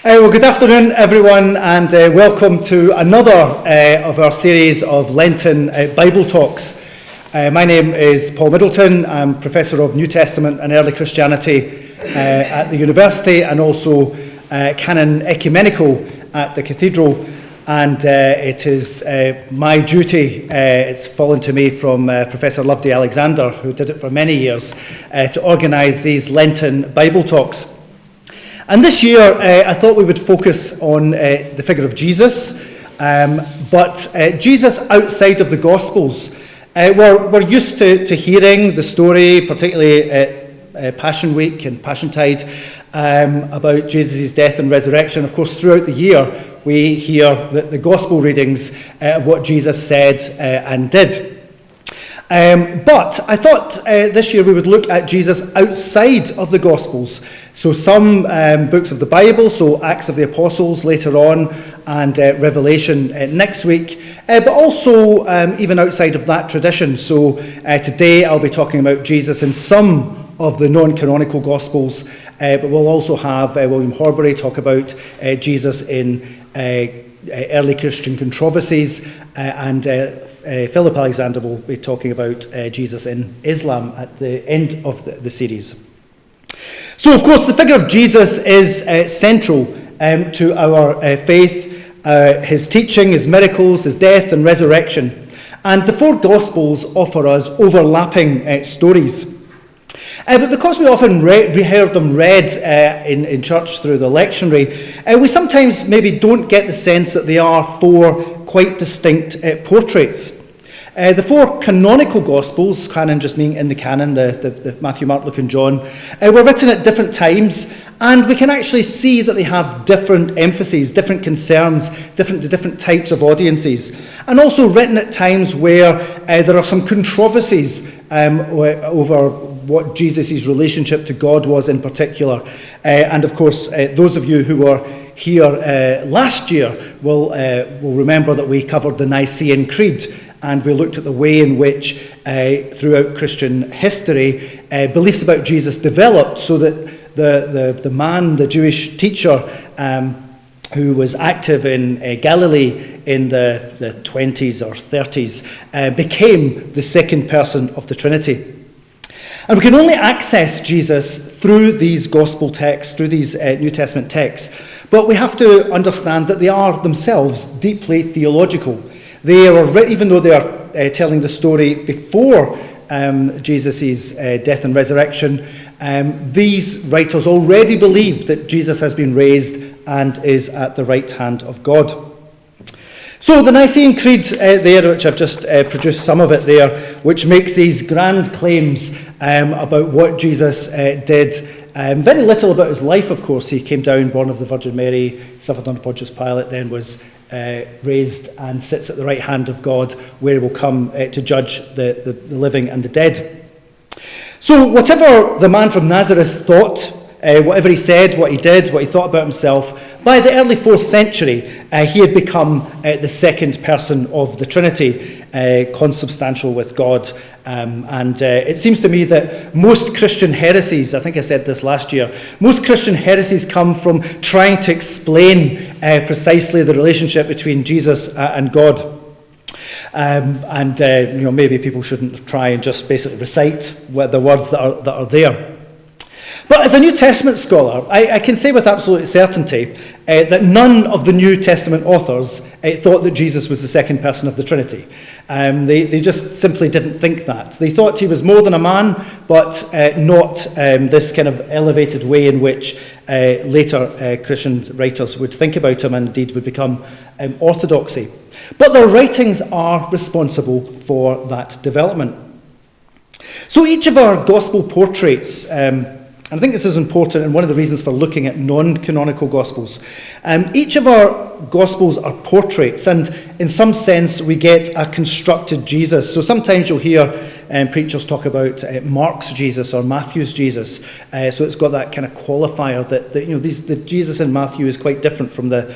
Well, good afternoon, everyone, and welcome to another of our series of Lenten Bible Talks. My name is Paul Middleton. I'm Professor of New Testament and Early Christianity at the university and also Canon Ecumenical at the Cathedral. And it is my duty, it's fallen to me from Professor Loveday Alexander, who did it for many years, to organise these Lenten Bible Talks. And this year, I thought we would focus on the figure of Jesus, but Jesus outside of the Gospels. We're used to hearing the story, particularly at Passion Week and Passiontide, about Jesus' death and resurrection. Of course, throughout the year, we hear the Gospel readings of what Jesus said and did. But I thought this year we would look at Jesus outside of the Gospels. So some books of the Bible, so Acts of the Apostles later on, and Revelation next week, but also even outside of that tradition. So today I'll be talking about Jesus in some of the non-canonical Gospels, but we'll also have William Horbury talk about Jesus in early Christian controversies, and Philip Alexander will be talking about Jesus in Islam at the end of the series. So, of course, the figure of Jesus is central to our faith, his teaching, his miracles, his death and resurrection. And the four Gospels offer us overlapping stories. But because we often heard them read in church through the lectionary, we sometimes maybe don't get the sense that they are four quite distinct portraits. The four canonical Gospels, canon just meaning in the canon, the Matthew, Mark, Luke and John, were written at different times, and we can actually see that they have different emphases, different concerns, different types of audiences, and also written at times where there are some controversies over what Jesus' relationship to God was in particular. And of course, those of you who were here last year will remember that we covered the Nicene Creed, and we looked at the way in which throughout Christian history beliefs about Jesus developed so that the man, the Jewish teacher who was active in Galilee in the 20s or 30s became the second person of the Trinity. And we can only access Jesus through these gospel texts, through these New Testament texts. But we have to understand that they are themselves deeply theological. They are, even though they are telling the story before Jesus' death and resurrection, these writers already believe that Jesus has been raised and is at the right hand of God. So the Nicene Creed there, which I've just produced some of it there, which makes these grand claims about what Jesus did. Very little about his life, of course. He came down, born of the Virgin Mary, suffered under Pontius Pilate, then was raised and sits at the right hand of God, where he will come to judge the living and the dead. So whatever the man from Nazareth thought, whatever he said, what he did, what he thought about himself, by the early 4th century, he had become the second person of the Trinity, consubstantial with God. And it seems to me that most Christian heresies, I think I said this last year, most Christian heresies come from trying to explain precisely the relationship between Jesus and God. Maybe people shouldn't try and just basically recite the words that are there. But as a New Testament scholar, I can say with absolute certainty that none of the New Testament authors thought that Jesus was the second person of the Trinity. They just simply didn't think that. They thought he was more than a man, but not this kind of elevated way in which later Christian writers would think about him and indeed would become orthodoxy. But their writings are responsible for that development. So each of our gospel portraits, and I think this is important and one of the reasons for looking at non-canonical Gospels. Each of our Gospels are portraits, and in some sense we get a constructed Jesus. So sometimes you'll hear preachers talk about Mark's Jesus or Matthew's Jesus. So it's got that kind of qualifier that the Jesus in Matthew is quite different from the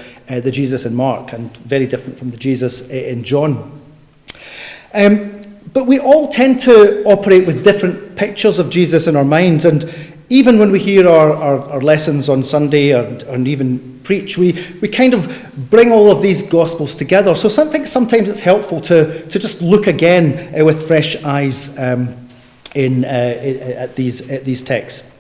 Jesus in Mark, and very different from the Jesus in John. But we all tend to operate with different pictures of Jesus in our minds, and even when we hear our lessons on Sunday and even preach, we kind of bring all of these Gospels together. So I think sometimes it's helpful to just look again with fresh eyes at these texts.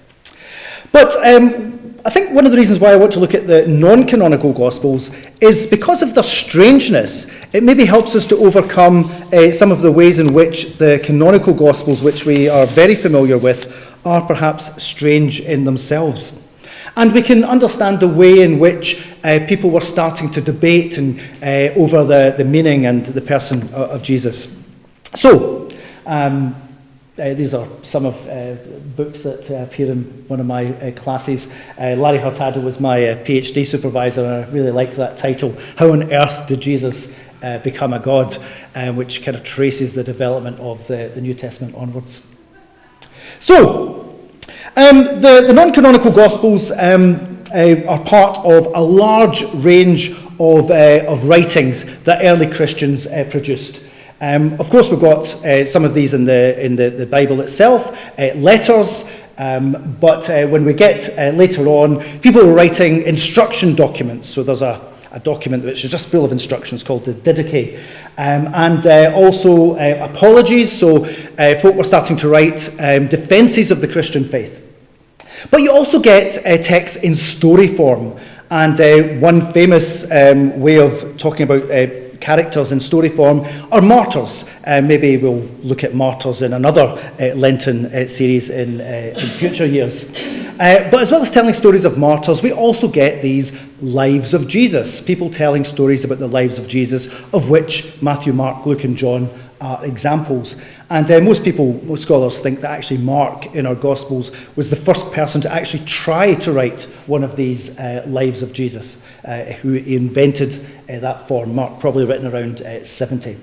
But I think one of the reasons why I want to look at the non-canonical Gospels is because of their strangeness. It maybe helps us to overcome some of the ways in which the canonical Gospels, which we are very familiar with, are perhaps strange in themselves. And we can understand the way in which people were starting to debate over the meaning and the person of Jesus. So, these are some of books that appear in one of my classes. Larry Hurtado was my PhD supervisor, and I really like that title, How on Earth Did Jesus Become a God? Which kind of traces the development of the New Testament onwards. So, the non-canonical Gospels are part of a large range of writings that early Christians produced. Of course, we've got some of these in the Bible itself, letters, but when we get later on, people were writing instruction documents. So there's a document which is just full of instructions called the Didache, and also apologies. So folk were starting to write defences of the Christian faith. But you also get texts in story form, and one famous way of talking about characters in story form are martyrs. Maybe we'll look at martyrs in another Lenten series in future years. But as well as telling stories of martyrs, we also get these lives of Jesus, people telling stories about the lives of Jesus, of which Matthew, Mark, Luke and John are examples. And most scholars think that actually Mark in our Gospels was the first person to actually try to write one of these lives of Jesus, who invented that form. Mark probably written around 70.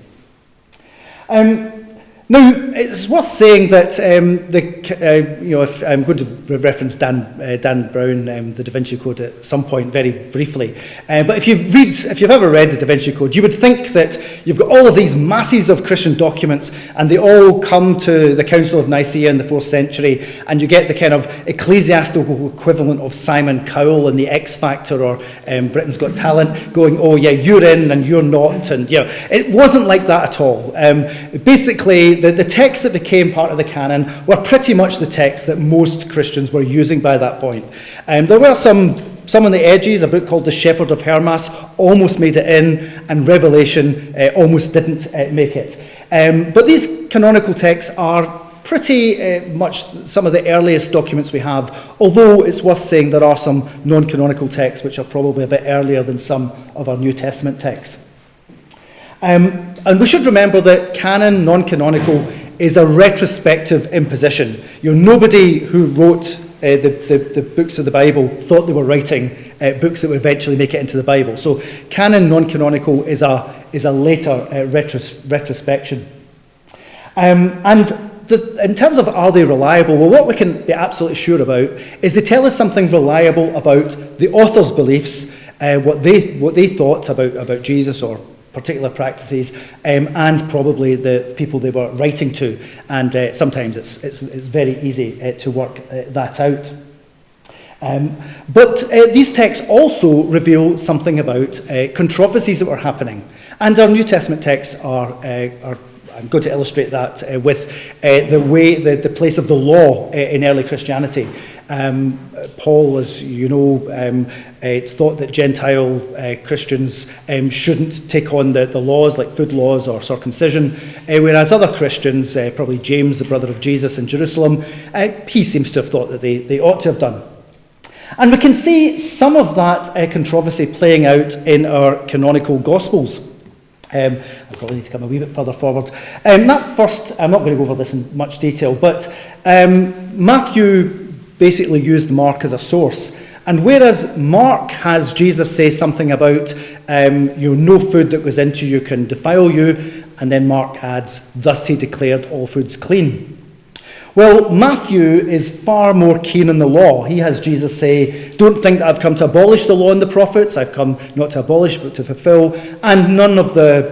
Now, it's worth saying that if I'm going to reference Dan Brown, the Da Vinci Code at some point very briefly. But if you've ever read the Da Vinci Code, you would think that you've got all of these masses of Christian documents, and they all come to the Council of Nicaea in the 4th century, and you get the kind of ecclesiastical equivalent of Simon Cowell in the X Factor or Britain's Got Talent, going, "Oh yeah, you're in and you're not," and it wasn't like that at all. Basically, the texts that became part of the canon were pretty much the texts that most Christians were using by that point. There were some on the edges. A book called The Shepherd of Hermas almost made it in, and Revelation almost didn't make it. But these canonical texts are pretty much some of the earliest documents we have, although it's worth saying there are some non-canonical texts which are probably a bit earlier than some of our New Testament texts. And we should remember that canon, non-canonical, is a retrospective imposition. Nobody who wrote the books of the Bible thought they were writing books that would eventually make it into the Bible. So canon, non-canonical is a later retrospection. In terms of are they reliable, well, what we can be absolutely sure about is they tell us something reliable about the author's beliefs, what they thought about Jesus or particular practices, and probably the people they were writing to, and sometimes it's very easy to work that out. But these texts also reveal something about controversies that were happening, and our New Testament texts are I'm going to illustrate that with the place of the law in early Christianity. Paul, as you know, thought that Gentile Christians shouldn't take on the laws like food laws or circumcision, whereas other Christians, probably James, the brother of Jesus in Jerusalem, he seems to have thought that they ought to have done. And we can see some of that controversy playing out in our canonical Gospels. I probably need to come a wee bit further forward. That first, I'm not going to go over this in much detail, but Matthew basically used Mark as a source. And whereas Mark has Jesus say something about no food that goes into you can defile you, and then Mark adds, thus he declared all foods clean. Well, Matthew is far more keen on the law. He has Jesus say, don't think that I've come to abolish the law and the prophets. I've come not to abolish but to fulfill. And none of the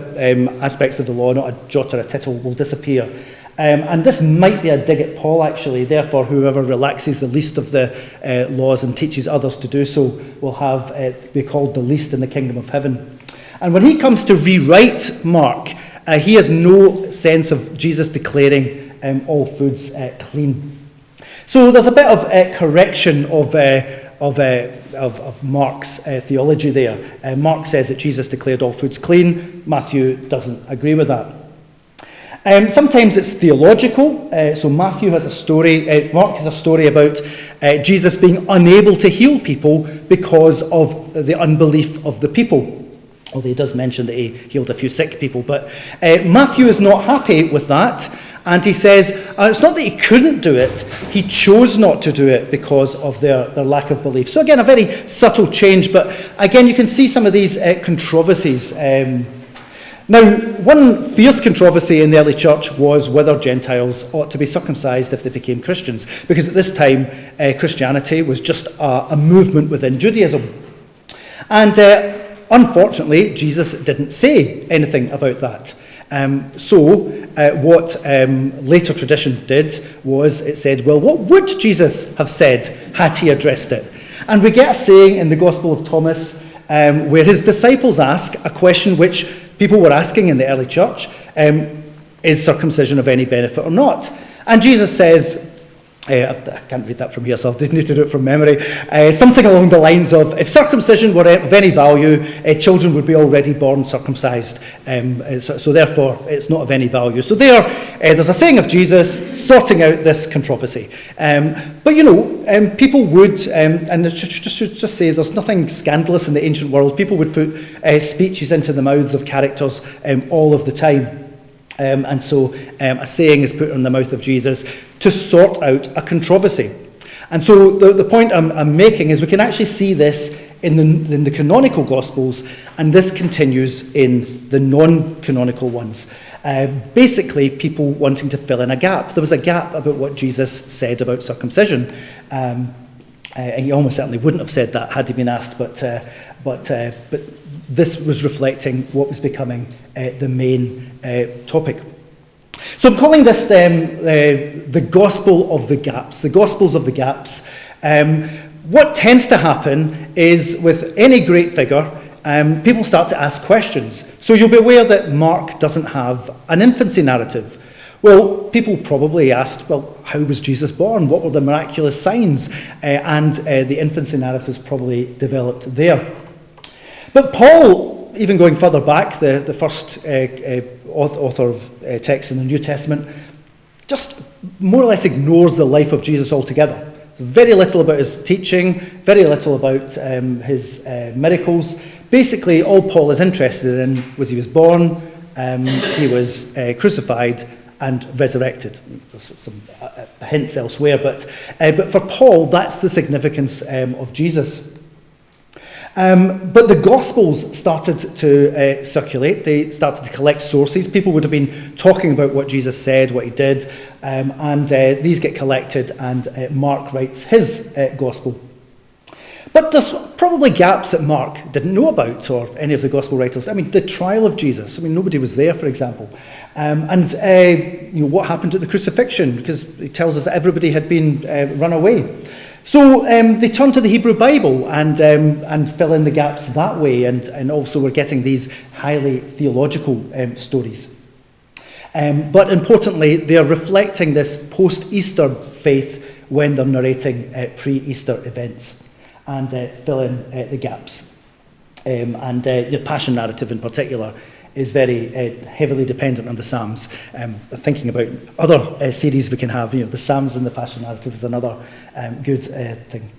aspects of the law, not a jot or a tittle, will disappear. And this might be a dig at Paul, actually. Therefore, whoever relaxes the least of the laws and teaches others to do so will be called the least in the kingdom of heaven. And when he comes to rewrite Mark, he has no sense of Jesus declaring all foods clean. So there's a bit of correction of Mark's theology there. Mark says that Jesus declared all foods clean. Matthew doesn't agree with that. Sometimes it's theological. So Mark has a story about Jesus being unable to heal people because of the unbelief of the people. Although he does mention that he healed a few sick people. But Matthew is not happy with that. And he says, it's not that he couldn't do it, he chose not to do it because of their lack of belief. So again, a very subtle change, but again, you can see some of these controversies. Now, one fierce controversy in the early church was whether Gentiles ought to be circumcised if they became Christians, because at this time, Christianity was just a movement within Judaism. And unfortunately, Jesus didn't say anything about that. What later tradition did was it said, well, what would Jesus have said had he addressed it? And we get a saying in the Gospel of Thomas where his disciples ask a question which people were asking in the early church, is circumcision of any benefit or not? And Jesus says, I can't read that from here, so I need to do it from memory. Something along the lines of, if circumcision were of any value, children would be already born circumcised. So therefore, it's not of any value. So there's a saying of Jesus sorting out this controversy. But people would, and I should just say, there's nothing scandalous in the ancient world. People would put speeches into the mouths of characters all of the time. And so a saying is put in the mouth of Jesus to sort out a controversy. And so the point I'm making is we can actually see this in the canonical Gospels, and this continues in the non-canonical ones. Basically, people wanting to fill in a gap. There was a gap about what Jesus said about circumcision. He almost certainly wouldn't have said that had he been asked, but this was reflecting what was becoming the main topic. So I'm calling this the Gospel of the Gaps, the Gospels of the Gaps. What tends to happen is with any great figure, people start to ask questions. So you'll be aware that Mark doesn't have an infancy narrative. Well, people probably asked, well, how was Jesus born? What were the miraculous signs? And the infancy narratives probably developed there. But Paul, even going further back, the first author of text in the New Testament, just more or less ignores the life of Jesus altogether. So very little about his teaching, very little about his miracles. Basically, all Paul is interested in was he was born, he was crucified, and resurrected. There's some hints elsewhere, but for Paul, that's the significance of Jesus. But the Gospels started to circulate. They started to collect sources. People would have been talking about what Jesus said, what he did, and these get collected, and Mark writes his Gospel. But there's probably gaps that Mark didn't know about, or any of the Gospel writers. I mean, the trial of Jesus. I mean, nobody was there, for example. What happened at the crucifixion, because it tells us that everybody had been run away. So they turn to the Hebrew Bible and fill in the gaps that way, and also we're getting these highly theological stories. But importantly, they are reflecting this post-Easter faith when they're narrating pre-Easter events and fill in the gaps. The Passion narrative in particular is very heavily dependent on the Psalms. Thinking about other series we can have, the Psalms and the Passion narrative is another good thing.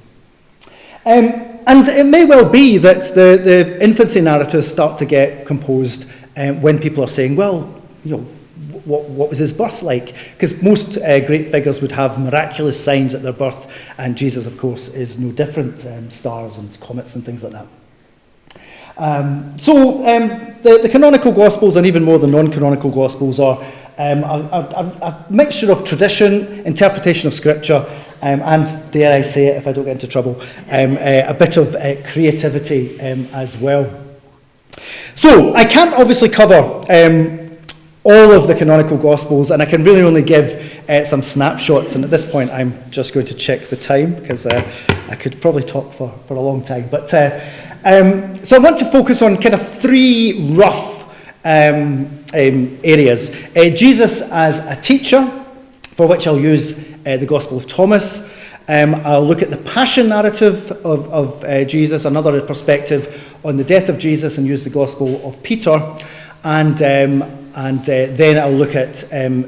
And it may well be that the infancy narratives start to get composed when people are saying, well, what was his birth like? Because most great figures would have miraculous signs at their birth, and Jesus, of course, is no different. Stars and comets and things like that. The canonical Gospels, and even more the non-canonical Gospels, are a mixture of tradition, interpretation of Scripture, and, dare I say it if I don't get into trouble, a bit of creativity as well. So I can't obviously cover all of the canonical Gospels, and I can really only give some snapshots, and at this point I'm just going to check the time, because I could probably talk for a long time. But so I want to focus on kind of three rough areas. Jesus as a teacher, for which I'll use the Gospel of Thomas. I'll look at the passion narrative of Jesus, another perspective on the death of Jesus, and use the Gospel of Peter. And then I'll look at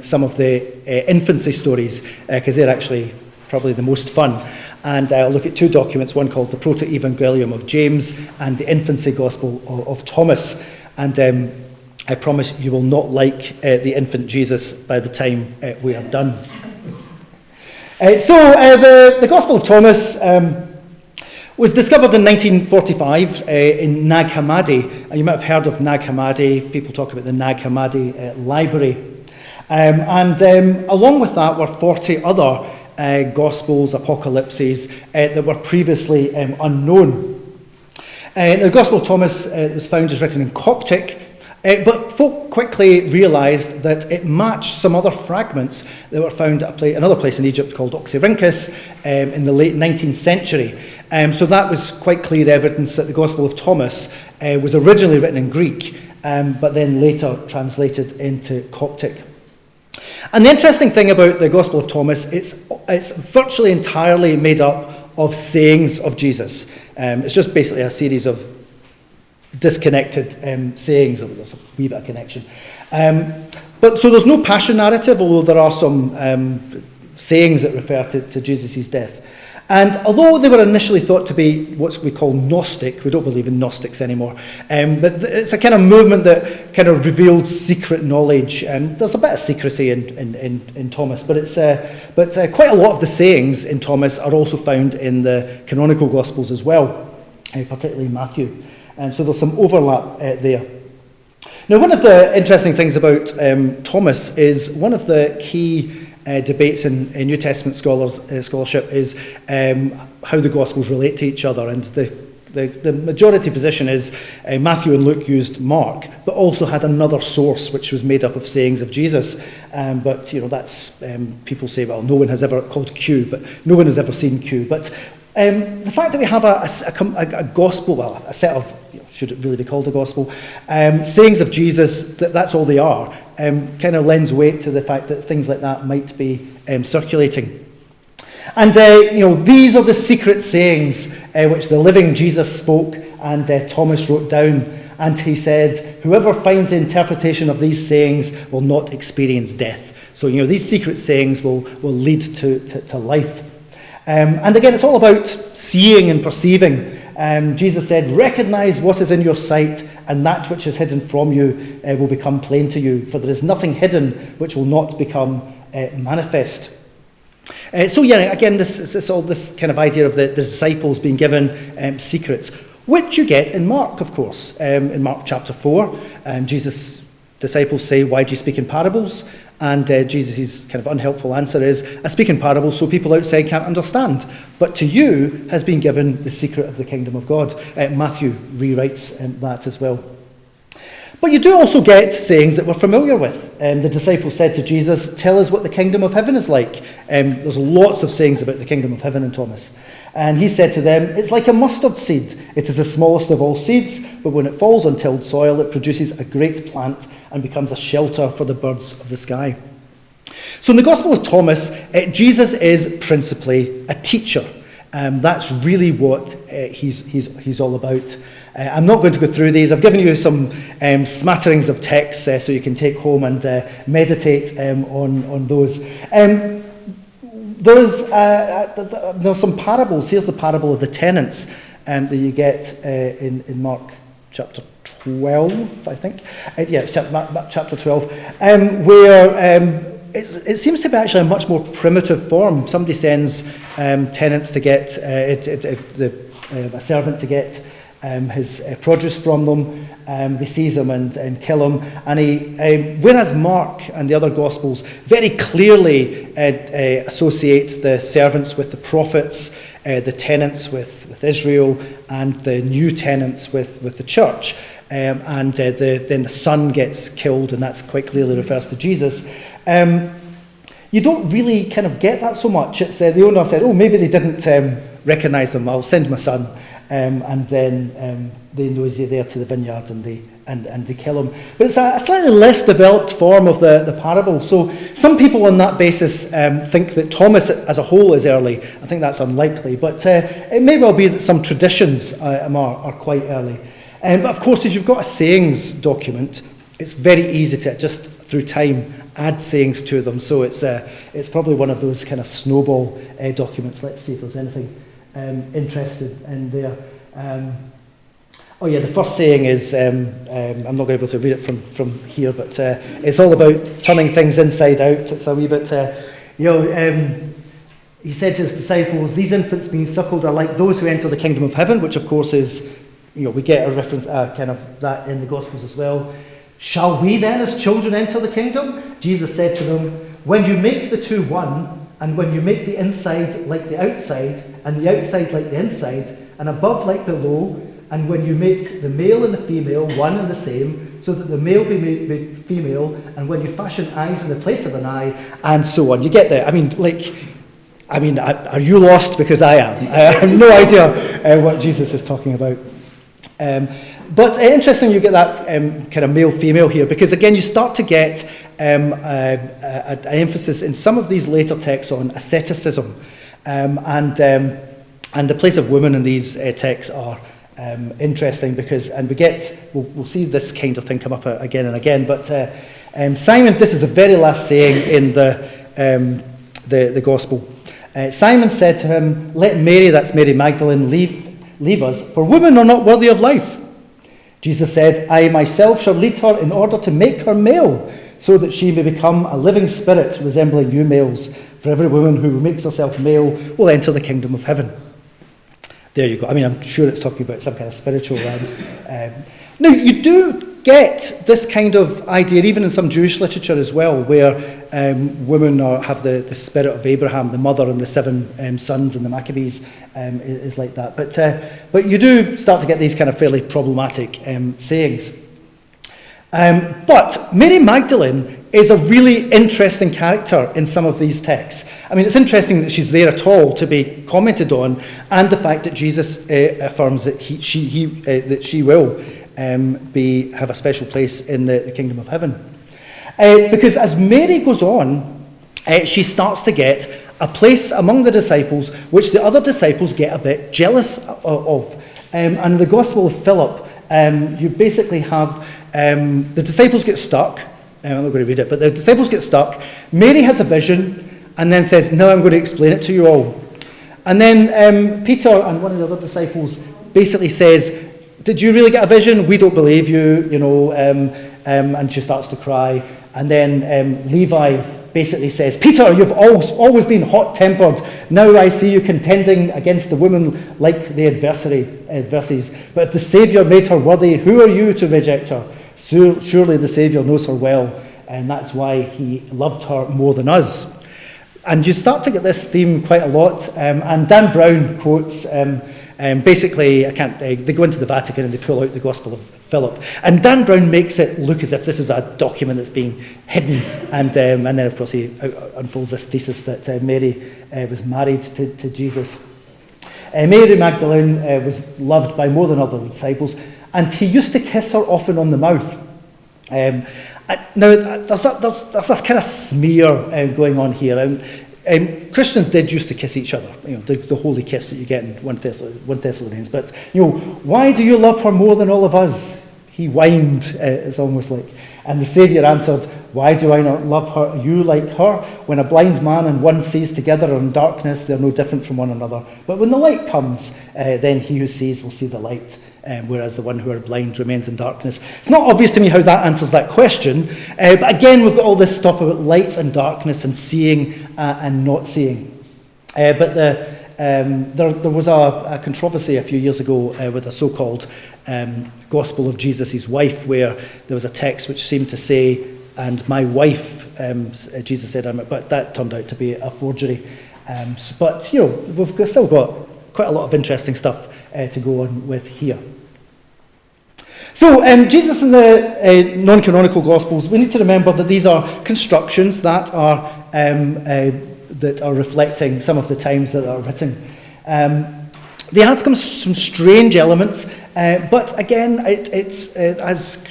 some of the infancy stories, because they're actually probably the most fun. And I'll look at two documents, one called the Proto-Evangelium of James and the Infancy Gospel of Thomas. And I promise you will not like the infant Jesus by the time we are done. So the Gospel of Thomas was discovered in 1945 in Nag Hammadi. You might have heard of Nag Hammadi. People talk about the Nag Hammadi library. And along with that were 40 other Gospels, apocalypses that were previously unknown. The Gospel of Thomas was found as written in Coptic, but folk quickly realised that it matched some other fragments that were found at another place in Egypt called Oxyrhynchus in the late 19th century. So that was quite clear evidence that the Gospel of Thomas was originally written in Greek, but then later translated into Coptic. And the interesting thing about the Gospel of Thomas, it's virtually entirely made up of sayings of Jesus. It's just basically a series of disconnected sayings. There's a wee bit of connection. But so there's no passion narrative, although there are some sayings that refer to Jesus' death. And although they were initially thought to be what we call Gnostic, we don't believe in Gnostics anymore, but it's a kind of movement that kind of revealed secret knowledge. There's a bit of secrecy in Thomas, but quite a lot of the sayings in Thomas are also found in the canonical Gospels as well, particularly Matthew. And so there's some overlap there. Now, one of the interesting things about Thomas is one of the key debates in New Testament scholarship is how the Gospels relate to each other. And the majority position is Matthew and Luke used Mark, but also had another source which was made up of sayings of Jesus. But, that's, people say, well, no one has ever called Q, but no one has ever seen Q. But the fact that we have a gospel, well, a set of, should it really be called a gospel, sayings of Jesus, that's all they are, kind of lends weight to the fact that things like that might be circulating. And, these are the secret sayings which the living Jesus spoke and Thomas wrote down. And he said, whoever finds the interpretation of these sayings will not experience death. So, these secret sayings will lead to life. And again, it's all about seeing and perceiving. Jesus said, recognize what is in your sight, and that which is hidden from you will become plain to you, for there is nothing hidden which will not become manifest. Again, this all this kind of idea of the disciples being given secrets, which you get in Mark, of course. In Mark chapter 4, Jesus' disciples say, why do you speak in parables? And Jesus' kind of unhelpful answer is, I speak in parables so people outside can't understand. But to you has been given the secret of the kingdom of God. Matthew rewrites that as well. But you do also get sayings that we're familiar with. The disciples said to Jesus, tell us what the kingdom of heaven is like. There's lots of sayings about the kingdom of heaven in Thomas. And he said to them, it's like a mustard seed. It is the smallest of all seeds, but when it falls on tilled soil, it produces a great plant and becomes a shelter for the birds of the sky. So in the Gospel of Thomas, Jesus is principally a teacher. That's really what he's all about. I'm not going to go through these. I've given you some smatterings of texts so you can take home and meditate on those. There's some parables. Here's the parable of the tenants that you get in Mark chapter 12, I think. It's chapter 12, where it seems to be actually a much more primitive form. Somebody sends tenants to get a servant to get his produce from them. They seize him and kill him. And whereas Mark and the other Gospels very clearly associate the servants with the prophets, the tenants with Israel, and the new tenants with the church. then the son gets killed, and that's quite clearly refers to Jesus. You don't really kind of get that so much. It's the owner said, oh, maybe they didn't recognise them. I'll send my son, and then they nosy there to the vineyard, and they kill him. But it's a slightly less developed form of the parable. So some people on that basis think that Thomas as a whole is early. I think that's unlikely, but it may well be that some traditions are quite early. But of course, if you've got a sayings document, it's very easy to just through time add sayings to them. So it's probably one of those kind of snowball documents. Let's see if there's anything interested in there. Oh yeah, the first saying is, I'm not going to be able to read it from here, but it's all about turning things inside out. It's a wee bit, he said to his disciples, these infants being suckled are like those who enter the kingdom of heaven, which of course is, we get a reference kind of that in the Gospels as well. Shall we then as children enter the kingdom? Jesus said to them, when you make the two one, and when you make the inside like the outside, and the outside like the inside, and above like below, and when you make the male and the female one and the same, so that the male be made female, and when you fashion eyes in the place of an eye, and so on. You get that? Are you lost? Because I am. I have no idea what Jesus is talking about. But interesting you get that kind of male-female here, because again you start to get an emphasis in some of these later texts on asceticism, and the place of women in these texts are interesting because, and we'll see this kind of thing come up again and again. But Simon, this is the very last saying in the Gospel. Simon said to him, "Let Mary," that's Mary Magdalene, leave us, for women are not worthy of life." Jesus said, "I myself shall lead her in order to make her male, so that she may become a living spirit resembling you males. For every woman who makes herself male will enter the kingdom of heaven." There you go. I'm sure it's talking about some kind of spiritual Now, you do get this kind of idea, even in some Jewish literature as well, where women have the spirit of Abraham, the mother, and the 7 sons, and the Maccabees is like that. But you do start to get these kind of fairly problematic sayings. But Mary Magdalene is a really interesting character in some of these texts. It's interesting that she's there at all to be commented on, and the fact that Jesus affirms that she will have a special place in the kingdom of heaven. Because as Mary goes on, she starts to get a place among the disciples which the other disciples get a bit jealous of. And in the Gospel of Philip, you basically have the disciples get stuck. I'm not going to read it, but the disciples get stuck. Mary has a vision and then says, "No, I'm going to explain it to you all." And then Peter and one of the other disciples basically says, "Did you really get a vision? We don't believe you, and she starts to cry. And then Levi basically says, "Peter, you've always been hot-tempered. Now I see you contending against the woman like the adversaries. But if the Saviour made her worthy, who are you to reject her? Surely the Saviour knows her well, and that's why he loved her more than us." And you start to get this theme quite a lot. And Dan Brown quotes, basically, they go into the Vatican and they pull out the Gospel of Philip. And Dan Brown makes it look as if this is a document that's being hidden. And then, of course, he unfolds this thesis that Mary was married to Jesus. Mary Magdalene was loved by more than other disciples, and he used to kiss her often on the mouth. Now, there's a kind of smear going on here. Christians did used to kiss each other, the holy kiss that you get in 1 Thessalonians. But, "Why do you love her more than all of us?" He whined, it's almost like. And the Saviour answered, "Why do I not love you like her? When a blind man and one sees together in darkness, they're no different from one another. But when the light comes, then he who sees will see the light, whereas the one who are blind remains in darkness." It's not obvious to me how that answers that question. But again, we've got all this stuff about light and darkness and seeing and not seeing. But there was a controversy a few years ago with a so-called Gospel of Jesus, his wife, where there was a text which seemed to say, "And my wife," Jesus said, but that turned out to be a forgery. But, we've still got quite a lot of interesting stuff to go on with here. So Jesus in the non-canonical Gospels, we need to remember that these are constructions that are reflecting some of the times that are written. They have some strange elements, but again, it's as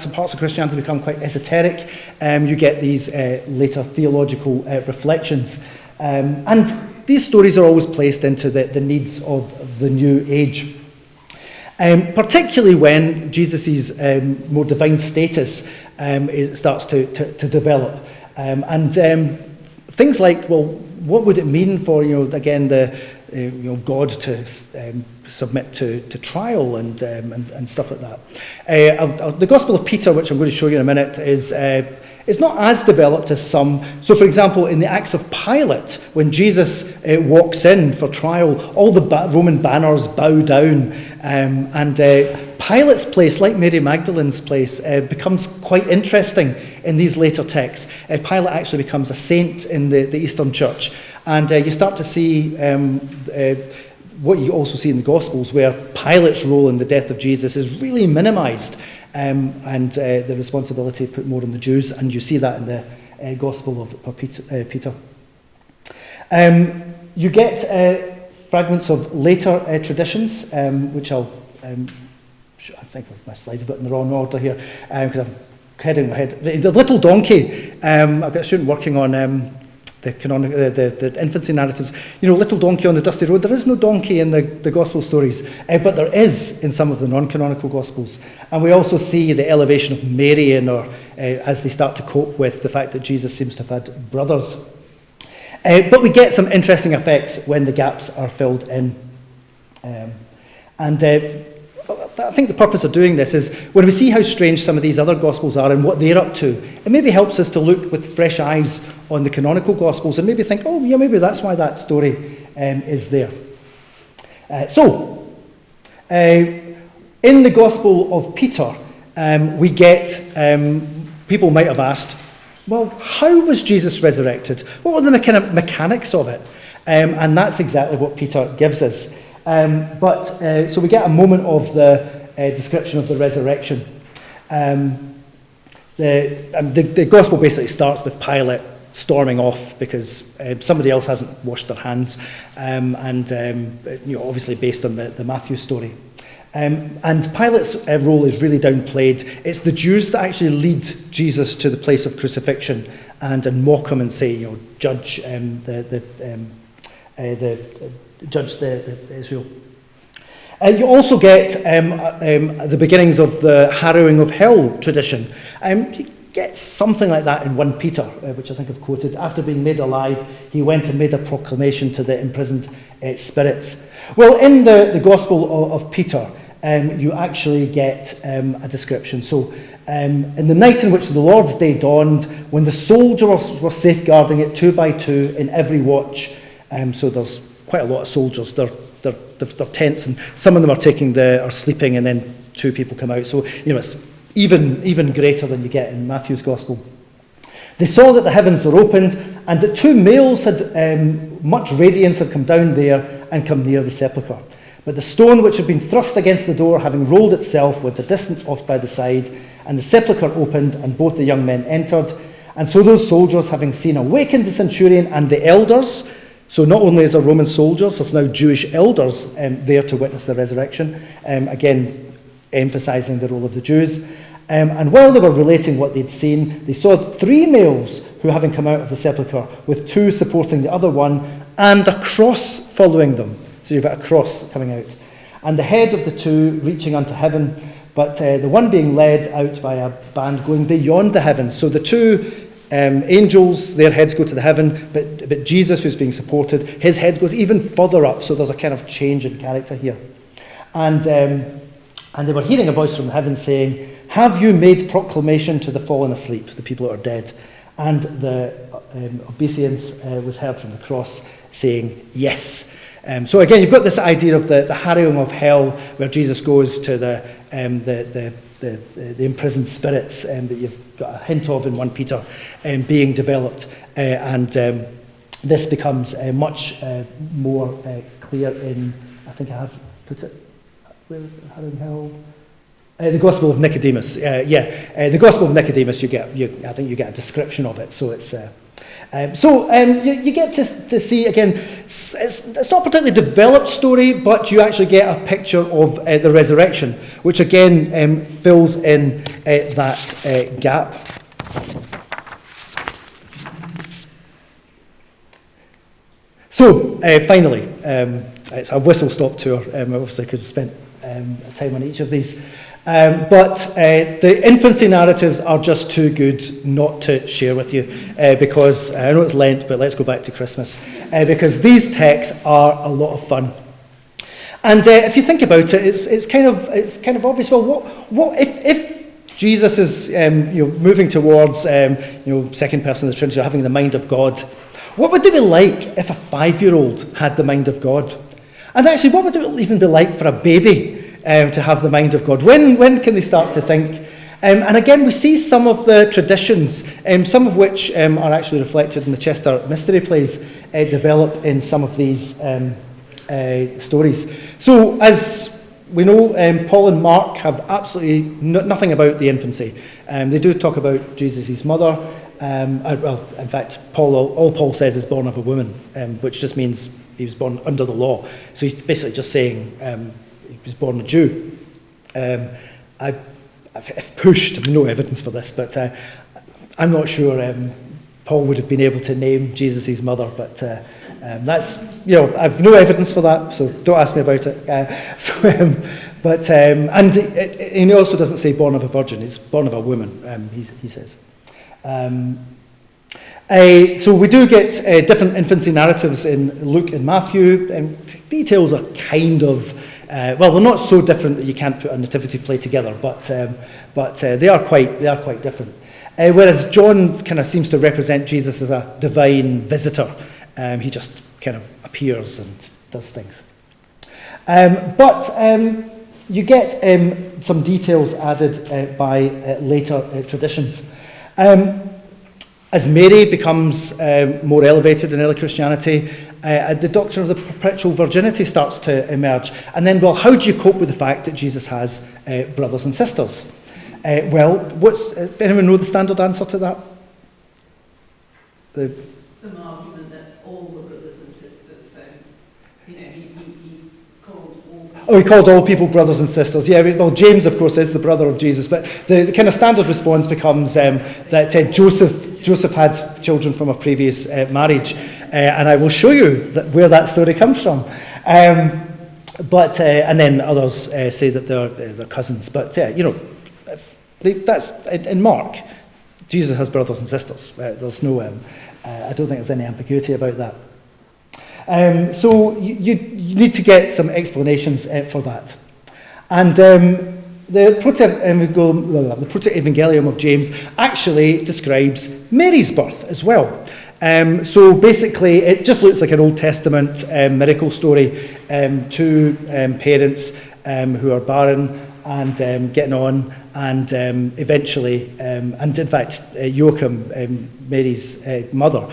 some parts of Christianity become quite esoteric, you get these later theological reflections. And these stories are always placed into the needs of the new age. Particularly when Jesus' more divine status starts to develop. And things like, well, what would it mean for, again, God to submit to trial and stuff like that. The Gospel of Peter, which I'm going to show you in a minute, is not as developed as some. So, for example, in the Acts of Pilate, when Jesus walks in for trial, all the Roman banners bow down, and Pilate's place, like Mary Magdalene's place, becomes quite interesting in these later texts. Pilate actually becomes a saint in the Eastern Church, and you start to see what you also see in the Gospels, where Pilate's role in the death of Jesus is really minimised, and the responsibility put more on the Jews, and you see that in the Gospel of Peter. You get fragments of later traditions, which I think my slides are a bit in the wrong order here, because I'm heading my head. The little donkey, I've got a student working on the infancy narratives. Little donkey on the dusty road. There is no donkey in the Gospel stories, but there is in some of the non-canonical Gospels. And we also see the elevation of Mary as they start to cope with the fact that Jesus seems to have had brothers. But we get some interesting effects when the gaps are filled in. I think the purpose of doing this is when we see how strange some of these other Gospels are and what they're up to, it maybe helps us to look with fresh eyes on the canonical Gospels and maybe think, oh, yeah, maybe that's why that story is there. In the Gospel of Peter, we get, people might have asked, well, how was Jesus resurrected? What were the kind of mechanics of it? And that's exactly what Peter gives us. So we get a moment of the description of the resurrection. The Gospel basically starts with Pilate storming off because somebody else hasn't washed their hands, obviously based on the Matthew story. And Pilate's role is really downplayed. It's the Jews that actually lead Jesus to the place of crucifixion and mock him and say, judge Israel. You also get the beginnings of the harrowing of hell tradition. You get something like that in 1 Peter, which I think I've quoted. After being made alive, he went and made a proclamation to the imprisoned spirits. Well, in the Gospel of Peter, you actually get a description. So, in the night in which the Lord's day dawned, when the soldiers were safeguarding it 2 by 2 in every watch, so there's quite a lot of soldiers. They're tense, and some of them are sleeping, and then 2 people come out. So it's even greater than you get in Matthew's Gospel. They saw that the heavens were opened, and that 2 males had much radiance had come down there and come near the sepulchre. But the stone which had been thrust against the door, having rolled itself, went a distance off by the side, and the sepulchre opened, and both the young men entered. And so those soldiers, having seen, awakened the centurion and the elders. So not only is there Roman soldiers, there's now Jewish elders there to witness the resurrection, again emphasising the role of the Jews. And while they were relating what they'd seen, they saw 3 males who, having come out of the sepulchre, with 2 supporting the other one, and a cross following them. So you've got a cross coming out. And the head of the 2 reaching unto heaven, but the one being led out by a band going beyond the heavens. So the 2 angels, their heads go to the heaven, but Jesus, who's being supported, his head goes even further up. So there's a kind of change in character here. And they were hearing a voice from the heaven saying, "Have you made proclamation to the fallen asleep, the people that are dead?" And the obeisance was heard from the cross saying, "Yes." So again, you've got this idea of the harrowing of hell, where Jesus goes to the imprisoned spirits that you've got a hint of in 1 Peter being developed. This becomes much more clear in, I think I have put it, where harrowing hell? The Gospel of Nicodemus, the Gospel of Nicodemus. I think you get a description of it. So it's you get to see again. It's not a particularly developed story, but you actually get a picture of the resurrection, which again fills in that gap. So finally, it's a whistle-stop tour. Obviously, I could have spent time on each of these. But the infancy narratives are just too good not to share with you because I know it's Lent, but let's go back to Christmas because these texts are a lot of fun. And if you think about it, it's kind of obvious. Well, what if Jesus is moving towards second person of the Trinity, or having the mind of God? What would it be like if a 5-year-old had the mind of God? And actually, what would it even be like for a baby to have the mind of God? When can they start to think? And again, we see some of the traditions, some of which are actually reflected in the Chester mystery plays, develop in some of these stories. So, as we know, Paul and Mark have absolutely nothing about the infancy. They do talk about Jesus' mother. In fact, all Paul says is born of a woman, which just means he was born under the law. So he's basically just saying he was born a Jew. I've pushed, no evidence for this, but I'm not sure Paul would have been able to name Jesus' mother, but that's, I've no evidence for that, so don't ask me about it. And he also doesn't say born of a virgin, he's born of a woman, he says. So we do get different infancy narratives in Luke and Matthew. Details are kind of, they're not so different that you can't put a nativity play together, but they are quite different. Whereas John kind of seems to represent Jesus as a divine visitor. He just kind of appears and does things. You get some details added by later traditions. As Mary becomes more elevated in early Christianity, the doctrine of the perpetual virginity starts to emerge. And then, how do you cope with the fact that Jesus has brothers and sisters? Anyone know the standard answer to that? Some argument that all were brothers and sisters, so, he called all people... Oh, he called all people brothers and sisters. Yeah, James, of course, is the brother of Jesus, but the kind of standard response becomes that Joseph had children from a previous marriage, and I will show you where that story comes from. And then others say that they're cousins. But that's in Mark. Jesus has brothers and sisters. There's no. I don't think there's any ambiguity about that. So you need to get some explanations for that, and. The Proto-Evangelium of James actually describes Mary's birth as well. So basically, it just looks like an Old Testament miracle story. Two parents who are barren and getting on, and eventually, and in fact, Joachim, Mary's father,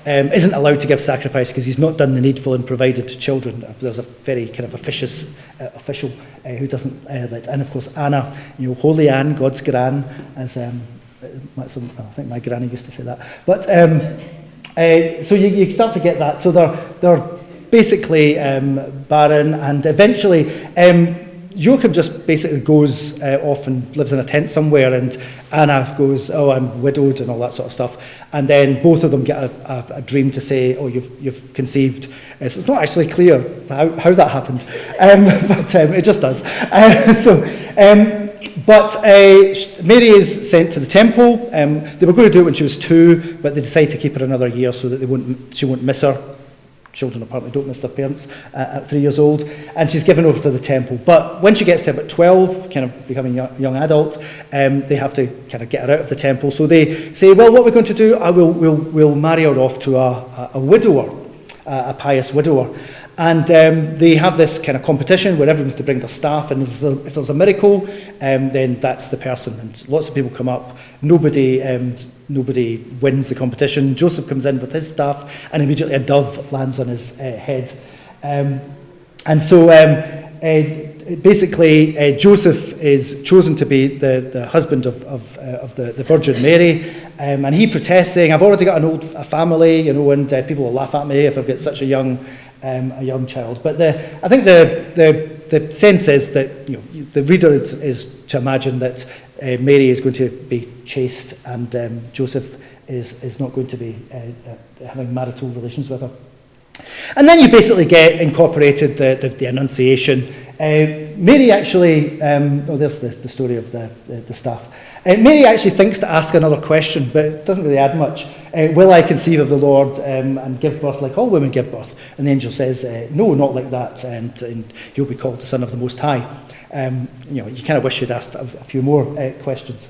isn't allowed to give sacrifice because he's not done the needful and provided children. There's a very kind of officious official who doesn't let, and of course Anna, Holy Anne, God's gran, as I think my granny used to say that. But so you start to get that. So they're basically barren, and eventually Joachim just basically goes off and lives in a tent somewhere, and Anna goes, "Oh, I'm widowed," and all that sort of stuff. And then both of them get a dream to say, "Oh, you've conceived." So it's not actually clear how that happened, but it just does. Mary is sent to the temple. They were going to do it when she was 2, but they decide to keep her another year so that she won't miss her. Children apparently don't miss their parents at 3 years old, and she's given over to the temple. But when she gets to about 12, kind of becoming a young adult, they have to kind of get her out of the temple. So they say, "Well, what we're going to do, we'll marry her off to a widower, a pious widower." And they have this kind of competition where everyone's to bring their staff, and if there's a miracle, then that's the person. And lots of people come up. Nobody wins the competition. Joseph comes in with his staff, and immediately a dove lands on his head. And so basically, Joseph is chosen to be the husband of the Virgin Mary, and he protests, saying, "I've already got a family, and people will laugh at me if I've got such a young child." But I think the sense is that the reader is to imagine that Mary is going to be chaste, and Joseph is not going to be having marital relations with her. And then you basically get incorporated the Annunciation. Mary actually, there's the story of the staff. Mary actually thinks to ask another question, but it doesn't really add much. Will I conceive of the Lord and give birth like all women give birth? And the angel says, no, not like that, and you'll be called the Son of the Most High. You kind of wish you'd asked a few more questions.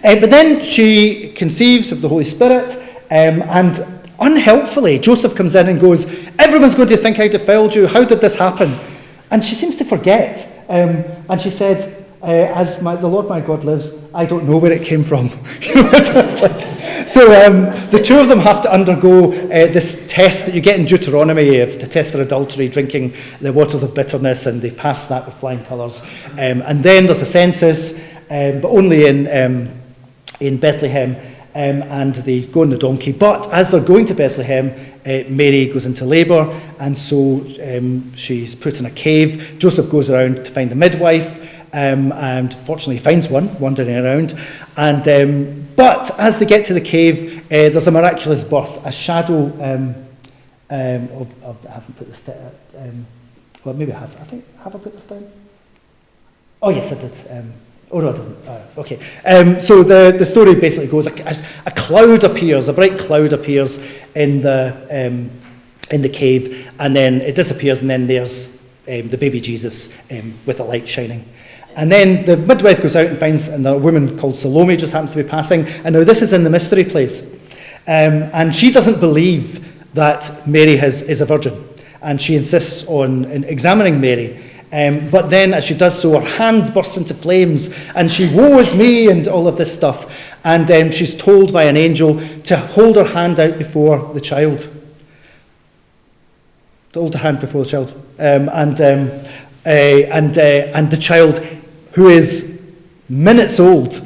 But then she conceives of the Holy Spirit, and unhelpfully, Joseph comes in and goes, "Everyone's going to think I defiled you. How did this happen?" And she seems to forget. And she said, "As the Lord my God lives, I don't know where it came from." So the two of them have to undergo this test that you get in Deuteronomy, the test for adultery, drinking the waters of bitterness, and they pass that with flying colours. And then there's a census, but only in Bethlehem. And they go on the donkey. But as they're going to Bethlehem, Mary goes into labour, and so she's put in a cave. Joseph goes around to find a midwife, and fortunately finds one wandering around. But as they get to the cave, there's a miraculous birth, a shadow I haven't put this down. Well, maybe I have. Have I put this down? Oh, yes, I did. Oh, no, I didn't. Okay. So the story basically goes, a cloud appears, a bright cloud appears in the cave, and then it disappears, and then there's the baby Jesus with a light shining. And then the midwife goes out and finds, and a woman called Salome just happens to be passing, and now this is in the mystery plays. And she doesn't believe that Mary is a virgin, and she insists on examining Mary. But then, as she does so, her hand bursts into flames, and she, "Woe is me," and all of this stuff. And she's told by an angel to hold her hand out before the child. To hold her hand before the child. And the child, who is minutes old,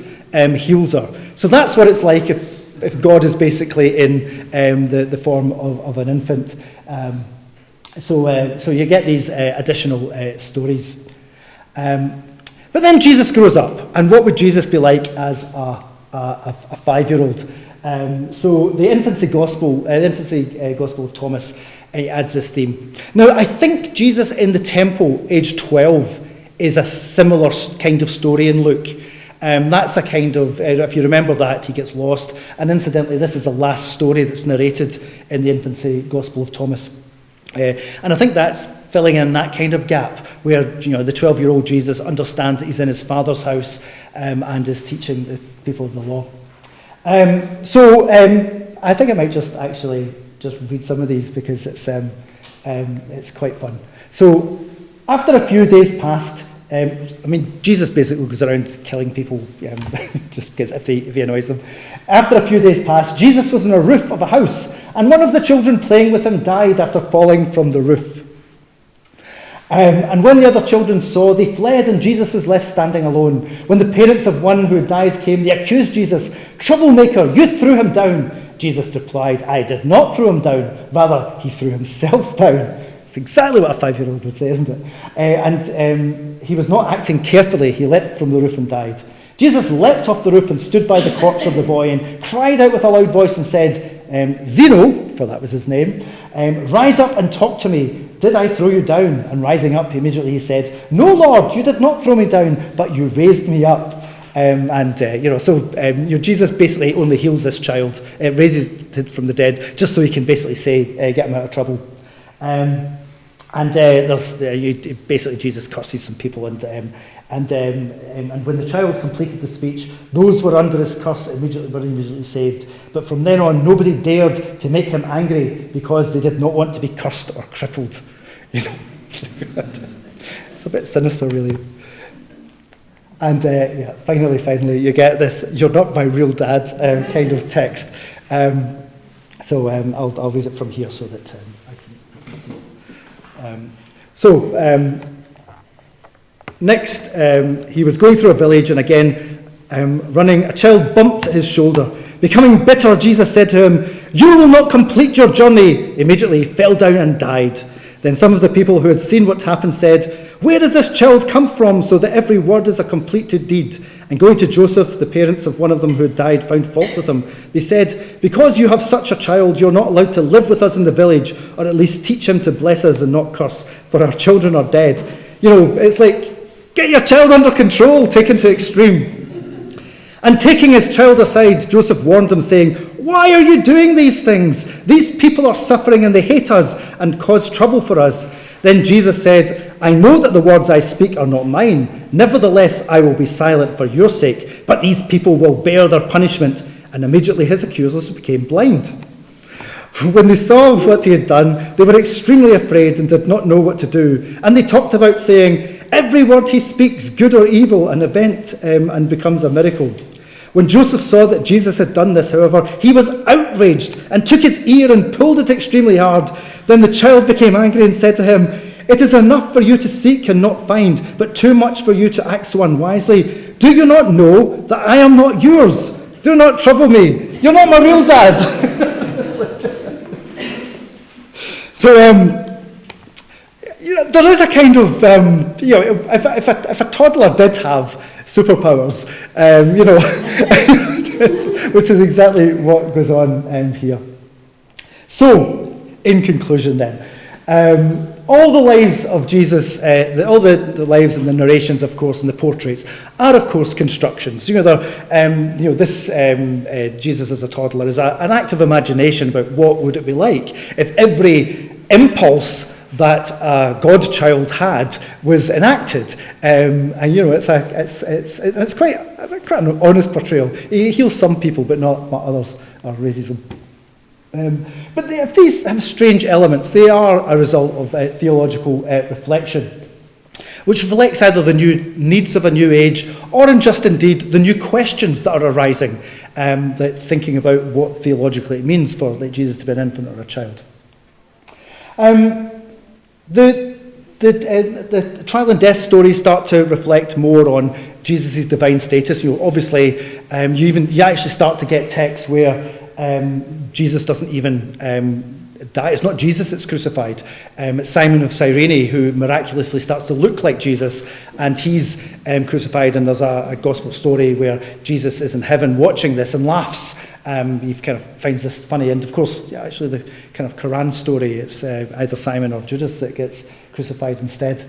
heals her. So that's what it's like if God is basically in the form of an infant. So you get these additional stories. But then Jesus grows up, and what would Jesus be like as a 5-year-old? So the infancy gospel of Thomas adds this theme. Now, I think Jesus in the temple, age 12, is a similar kind of story in Luke. That's a kind of, if you remember that, he gets lost. And incidentally, this is the last story that's narrated in the infancy gospel of Thomas. And I think that's filling in that kind of gap where the 12-year-old Jesus understands that he's in his Father's house and is teaching the people of the law. So I think I might just read some of these because it's quite fun. So after a few days passed, Jesus basically goes around killing people just because if he annoys them. After a few days passed, Jesus was on a roof of a house, and one of the children playing with him died after falling from the roof. And when the other children saw, they fled, and Jesus was left standing alone. When the parents of one who had died came, they accused Jesus. "Troublemaker, you threw him down." Jesus replied, "I did not throw him down. Rather, he threw himself down." It's exactly what a 5-year-old would say, isn't it? And he was not acting carefully. He leapt from the roof and died. Jesus leapt off the roof and stood by the corpse of the boy and cried out with a loud voice and said, "Zeno," for that was his name, "rise up and talk to me. Did I throw you down?" And rising up, immediately he said, "No, Lord, you did not throw me down, but you raised me up." Jesus basically only heals this child, raises it from the dead, just so he can basically say, get him out of trouble. Basically Jesus curses some people, and when the child completed the speech, those who were under his curse were immediately saved. But from then on, nobody dared to make him angry because they did not want to be cursed or crippled. It's a bit sinister, really. And finally, you get this "you're not my real dad" kind of text. I'll read it from here so that I can see. Next, he was going through a village, and again, running, a child bumped his shoulder. Becoming bitter, Jesus said to him, "You will not complete your journey." Immediately, he fell down and died. Then some of the people who had seen what happened said, "Where does this child come from, so that every word is a completed deed?" And going to Joseph, the parents of one of them who had died found fault with him. They said, "Because you have such a child, you're not allowed to live with us in the village, or at least teach him to bless us and not curse, for our children are dead." You know, it's like, get your child under control, taken to extreme. And taking his child aside, Joseph warned him, saying, "Why are you doing these things? These people are suffering and they hate us and cause trouble for us." Then Jesus said, "I know that the words I speak are not mine. Nevertheless, I will be silent for your sake, but these people will bear their punishment." And immediately his accusers became blind. When they saw what he had done, they were extremely afraid and did not know what to do. And they talked about saying, "Every word he speaks, good or evil, an event and becomes a miracle." When Joseph saw that Jesus had done this, however, he was outraged and took his ear and pulled it extremely hard. Then the child became angry and said to him, "It is enough for you to seek and not find, but too much for you to act so unwisely. Do you not know that I am not yours? Do not trouble me. You're not my real dad." So, there is a kind of, if a toddler did have superpowers, which is exactly what goes on here. So, in conclusion then, all the lives of Jesus, all the lives and the narrations, of course, and the portraits are, of course, constructions. This Jesus as a toddler is an act of imagination about what would it be like if every impulse that a godchild had was enacted, it's quite an honest portrayal. He heals some people, but not others, or raises them. But if these have strange elements, they are a result of theological reflection, which reflects either the new needs of a new age, or indeed the new questions that are arising, that thinking about what theologically it means for Jesus to be an infant or a child. The trial and death stories start to reflect more on Jesus' divine status. Obviously, you actually start to get texts where Jesus doesn't even die. It's not Jesus that's crucified. It's Simon of Cyrene who miraculously starts to look like Jesus, and he's crucified. And there's a gospel story where Jesus is in heaven watching this and laughs. He kind of finds this funny, and of course, actually, the kind of Quran story, it's either Simon or Judas that gets crucified instead.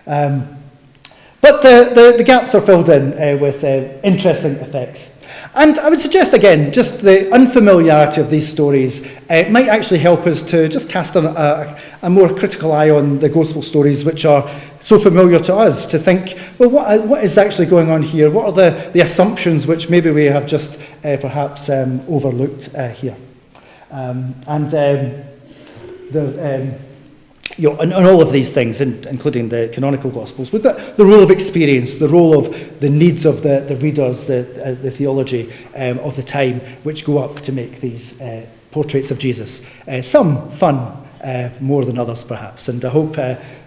But the gaps are filled in with interesting effects. And I would suggest, again, just the unfamiliarity of these stories might actually help us to just cast a more critical eye on the gospel stories which are so familiar to us, to think, well, what is actually going on here? What are the assumptions which maybe we have just perhaps overlooked here? And all of these things, including the canonical Gospels, we've got the role of experience, the role of the needs of the readers, the theology of the time, which go up to make these portraits of Jesus. Some fun, more than others perhaps. And I hope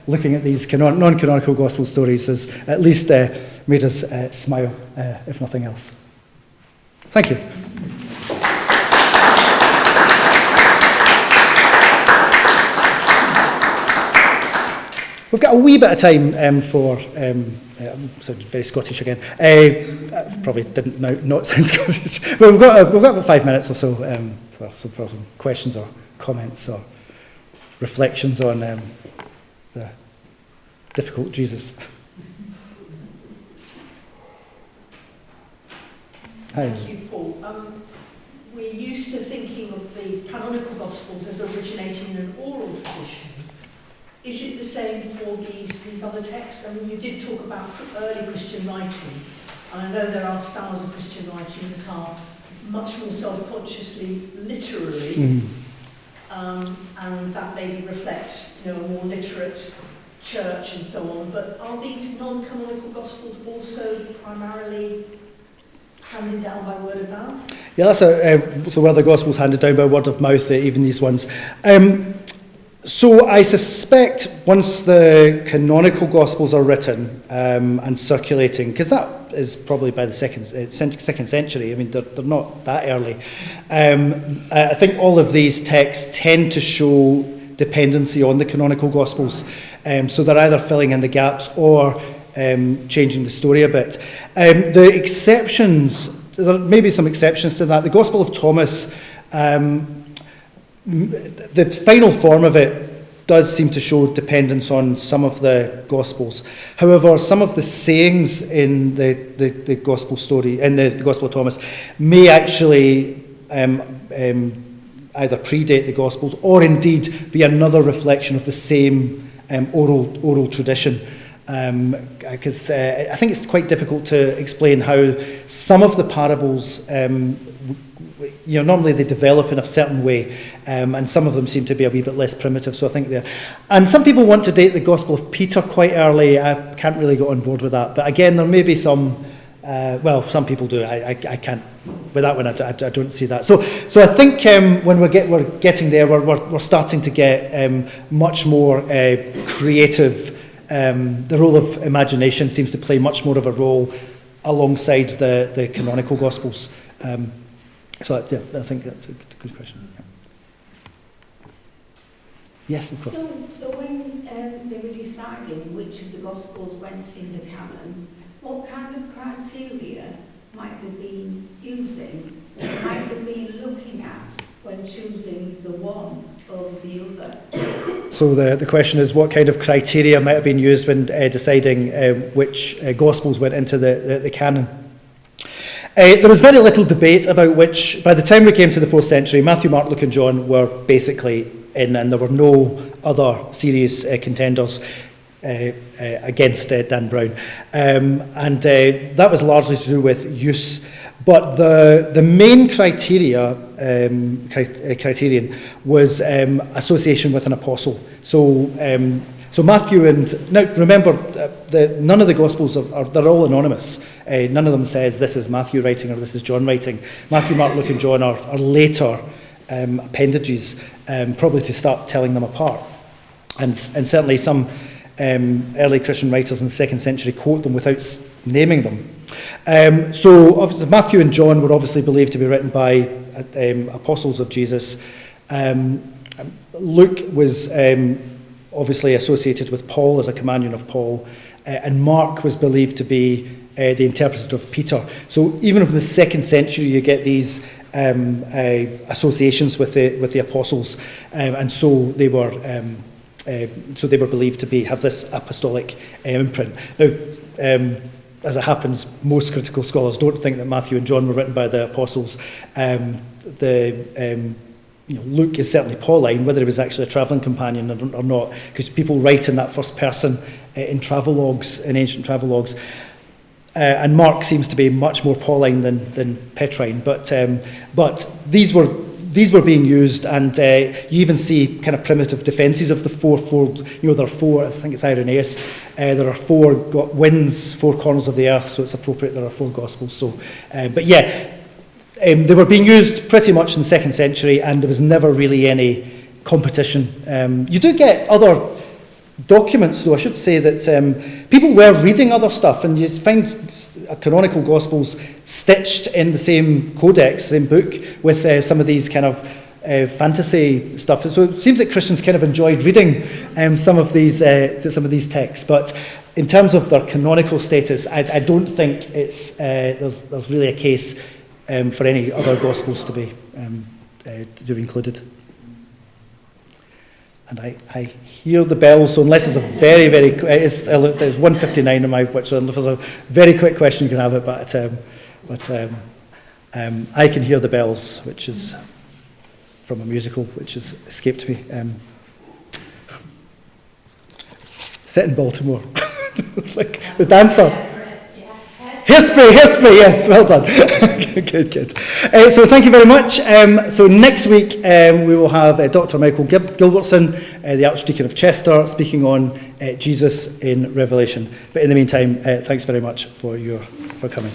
looking at these non-canonical Gospel stories has at least made us smile, if nothing else. Thank you. We've got a wee bit of time for, I'm very Scottish again, probably didn't not sound Scottish, but we've got about 5 minutes or so for some questions or comments or reflections on the difficult Jesus. Hi. Thank you, Paul. We're used to thinking of the canonical Gospels as originating in an oral tradition. Is it the same for these other texts? I mean, you did talk about early Christian writings, and I know there are styles of Christian writing that are much more self-consciously literary, and that maybe reflects, a more literate church and so on. But are these non-canonical Gospels also primarily handed down by word of mouth? Yeah, that's where the Gospel's handed down by word of mouth, even these ones. So I suspect once the canonical Gospels are written and circulating, because that is probably by the second century, I mean, they're not that early, I think all of these texts tend to show dependency on the canonical Gospels, so they're either filling in the gaps or changing the story a bit. The exceptions, there may be some exceptions to that. The Gospel of Thomas, the final form of it does seem to show dependence on some of the Gospels. However, some of the sayings in the Gospel story, in the Gospel of Thomas, may actually either predate the Gospels or indeed be another reflection of the same oral tradition. Because I think it's quite difficult to explain how some of the parables, normally they develop in a certain way, and some of them seem to be a wee bit less primitive, so I think they're... And some people want to date the Gospel of Peter quite early. I can't really get on board with that, but again, there may be some... some people do. I can't... With that one, I don't see that. So I think when we're getting there, we're starting to get much more creative. The role of imagination seems to play much more of a role alongside the canonical Gospels. I think that's a good question. Yeah. Yes, of course. So when they were deciding which of the Gospels went in the canon, what kind of criteria might they be using, or might they be looking at when choosing the one over the other? So the question is, what kind of criteria might have been used when deciding which Gospels went into the canon? There was very little debate about which. By the time we came to the 4th century, Matthew, Mark, Luke and John were basically in, and there were no other serious contenders against Dan Brown. And that was largely to do with use. But the main criterion was association with an apostle. So Matthew and... Now, remember, none of the Gospels they're all anonymous. None of them says this is Matthew writing or this is John writing. Matthew, Mark, Luke and John are later appendages, probably to start telling them apart. And certainly some early Christian writers in the 2nd century quote them without naming them. So obviously Matthew and John were obviously believed to be written by apostles of Jesus. Luke was obviously associated with Paul as a companion of Paul, and Mark was believed to be the interpreter of Peter. So even in the 2nd century, you get these associations with the apostles, and so they were believed to have this apostolic imprint. Now, as it happens, most critical scholars don't think that Matthew and John were written by the apostles. Luke is certainly Pauline, whether he was actually a travelling companion or not, because people write in that first person in travelogues, in ancient travelogues. And Mark seems to be much more Pauline than Petrine, but these were being used, and you even see kind of primitive defences of the fourfold. There are four. I think it's Irenaeus. There are four winds, four corners of the earth, so it's appropriate there are four Gospels. So, they were being used pretty much in the 2nd century, and there was never really any competition. You do get other documents, though. I should say that people were reading other stuff, and you find canonical Gospels stitched in the same codex, same book, with some of these kind of fantasy stuff. So it seems that Christians kind of enjoyed reading some of these texts, but in terms of their canonical status, I don't think it's there's really a case for any other Gospels to be included. And I hear the bell, so unless it's a very, very... It's 1:59 on my watch, so if there's a very quick question, you can have it, but I can hear the bells, which is from a musical, which has escaped me. Set in Baltimore. It's like the dancer. Hairspray, yes, well done. Good. So thank you very much. So next week we will have Dr. Michael Gilbertson, the Archdeacon of Chester, speaking on Jesus in Revelation. But in the meantime, thanks very much for coming.